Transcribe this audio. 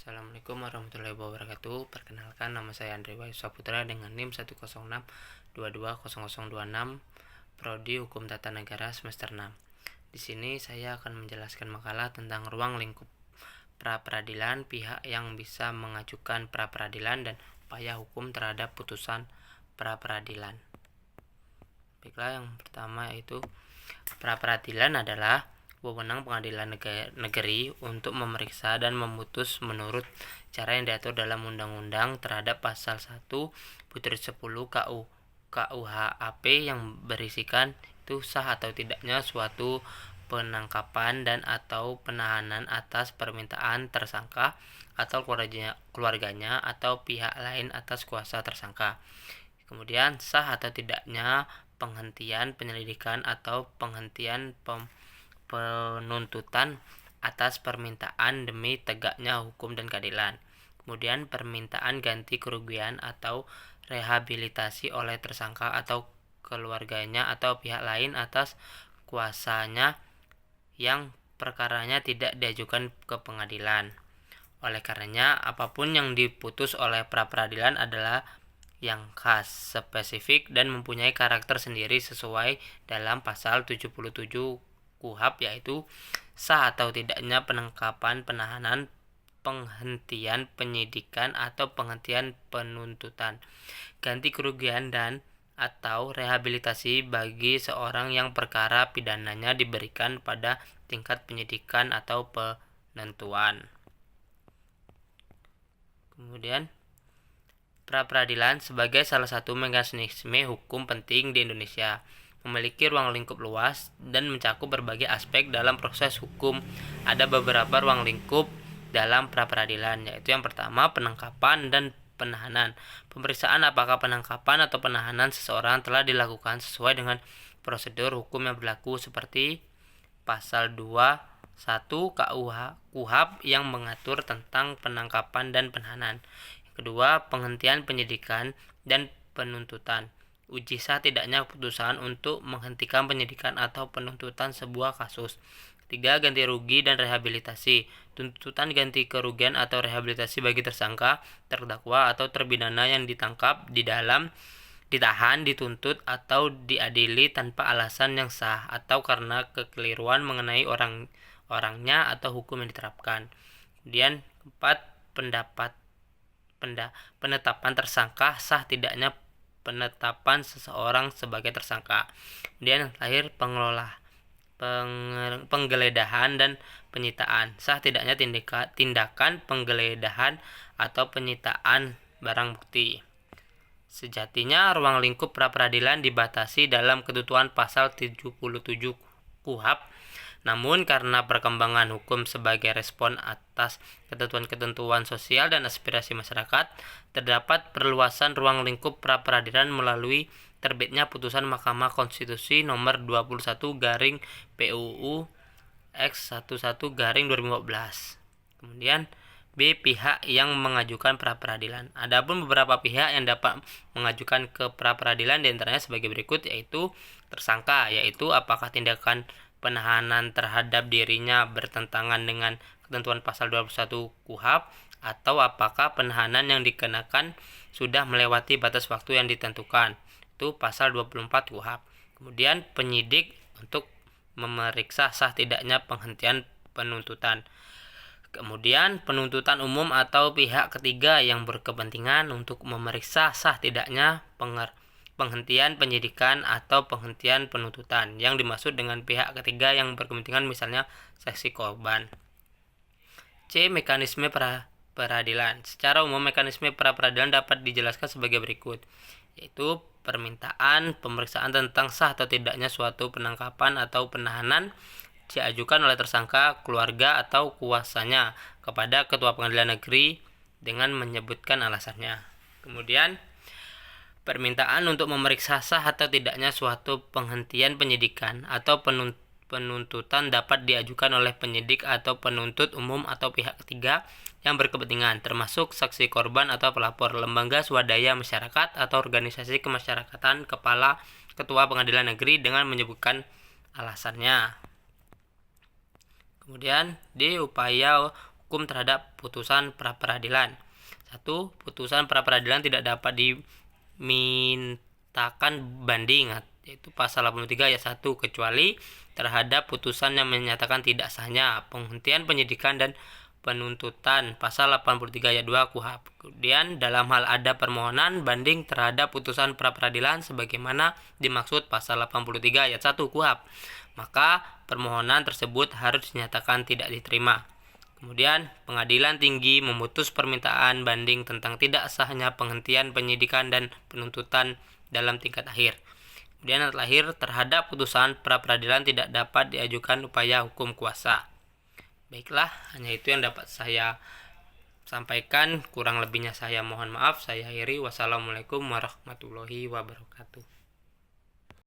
Assalamualaikum warahmatullahi wabarakatuh. Perkenalkan, nama saya Andre Wahyu Saputra dengan NIM 106220026, Prodi Hukum Tata Negara semester 6. Di sini saya akan menjelaskan makalah tentang ruang lingkup pra-peradilan, pihak yang bisa mengajukan pra-peradilan dan upaya hukum terhadap putusan pra-peradilan. Baiklah, yang pertama yaitu pra-peradilan adalah wewenang pengadilan negeri untuk memeriksa dan memutus menurut cara yang diatur dalam Undang-Undang terhadap pasal 1/10 KUHAP yang berisikan itu sah atau tidaknya suatu penangkapan dan atau penahanan atas permintaan tersangka atau keluarganya atau pihak lain atas kuasa tersangka. Kemudian sah atau tidaknya penghentian penyelidikan atau penghentian penuntutan atas permintaan demi tegaknya hukum dan keadilan. Kemudian permintaan ganti kerugian atau rehabilitasi oleh tersangka atau keluarganya atau pihak lain atas kuasanya yang perkaranya tidak diajukan ke pengadilan. Oleh karenanya, apapun yang diputus oleh pra-peradilan adalah yang khas, spesifik, dan mempunyai karakter sendiri sesuai dalam pasal 77 KUHAP, yaitu sah atau tidaknya penangkapan, penahanan, penghentian penyidikan atau penghentian penuntutan, ganti kerugian dan atau rehabilitasi bagi seorang yang perkara pidananya diberikan pada tingkat penyidikan atau penentuan. Kemudian pra-peradilan sebagai salah satu mekanisme hukum penting di Indonesia memiliki ruang lingkup luas dan mencakup berbagai aspek dalam proses hukum. Ada beberapa ruang lingkup dalam pra-peradilan, yaitu yang pertama penangkapan dan penahanan. Pemeriksaan apakah penangkapan atau penahanan seseorang telah dilakukan sesuai dengan prosedur hukum yang berlaku seperti pasal 21 KUHAP yang mengatur tentang penangkapan dan penahanan. Kedua, penghentian penyidikan dan penuntutan. Uji sah tidaknya keputusan untuk menghentikan penyidikan atau penuntutan sebuah kasus. 3. Ganti rugi dan rehabilitasi. Tuntutan ganti kerugian atau rehabilitasi bagi tersangka, terdakwa atau terpidana yang ditangkap, ditahan, dituntut atau diadili tanpa alasan yang sah atau karena kekeliruan mengenai orangnya atau hukum yang diterapkan. Kemudian 4. Penetapan tersangka, sah tidaknya penetapan seseorang sebagai tersangka. Kemudian terakhir penggeledahan dan penyitaan, sah tidaknya tindakan penggeledahan atau penyitaan barang bukti. Sejatinya ruang lingkup pra-peradilan dibatasi dalam ketentuan pasal 77 KUHAP. Namun karena perkembangan hukum sebagai respon atas ketentuan-ketentuan sosial dan aspirasi masyarakat, terdapat perluasan ruang lingkup pra-peradilan melalui terbitnya putusan Mahkamah Konstitusi nomor 21/PUU X11/2015. Kemudian B. Pihak yang mengajukan pra-peradilan. Adapun beberapa pihak yang dapat mengajukan ke pra-peradilan diantaranya sebagai berikut, yaitu tersangka, yaitu apakah tindakan penahanan terhadap dirinya bertentangan dengan ketentuan pasal 21 KUHAP atau apakah penahanan yang dikenakan sudah melewati batas waktu yang ditentukan, itu pasal 24 KUHAP. Kemudian penyidik untuk memeriksa sah tidaknya penghentian penuntutan. Kemudian penuntutan umum atau pihak ketiga yang berkepentingan untuk memeriksa sah tidaknya penghentian penyidikan atau penghentian penuntutan. Yang dimaksud dengan pihak ketiga yang berkepentingan misalnya saksi korban. C. Mekanisme peradilan. Secara umum mekanisme pra-peradilan dapat dijelaskan sebagai berikut, yaitu permintaan pemeriksaan tentang sah atau tidaknya suatu penangkapan atau penahanan diajukan oleh tersangka, keluarga atau kuasanya kepada Ketua Pengadilan Negeri dengan menyebutkan alasannya. Kemudian permintaan untuk memeriksa sah atau tidaknya suatu penghentian penyidikan atau penuntutan dapat diajukan oleh penyidik atau penuntut umum atau pihak ketiga yang berkepentingan, termasuk saksi korban atau pelapor, lembaga swadaya masyarakat atau organisasi kemasyarakatan, Ketua Pengadilan Negeri dengan menyebutkan alasannya. Kemudian D. Upaya hukum terhadap putusan pra-peradilan. 1. Putusan pra-peradilan tidak dapat dimintakan banding, yaitu pasal 83 ayat 1, kecuali terhadap putusan yang menyatakan tidak sahnya penghentian penyidikan dan penuntutan, pasal 83 ayat 2 KUHP. Kemudian dalam hal ada permohonan banding terhadap putusan pra-peradilan sebagaimana dimaksud pasal 83 ayat 1 KUHP, maka permohonan tersebut harus dinyatakan tidak diterima. Kemudian pengadilan tinggi memutus permintaan banding tentang tidak sahnya penghentian penyidikan dan penuntutan dalam tingkat akhir. Kemudian yang terakhir, terhadap putusan pra-peradilan tidak dapat diajukan upaya hukum kuasa. Baiklah, hanya itu yang dapat saya sampaikan. Kurang lebihnya saya mohon maaf. Saya akhiri. Wassalamualaikum warahmatullahi wabarakatuh.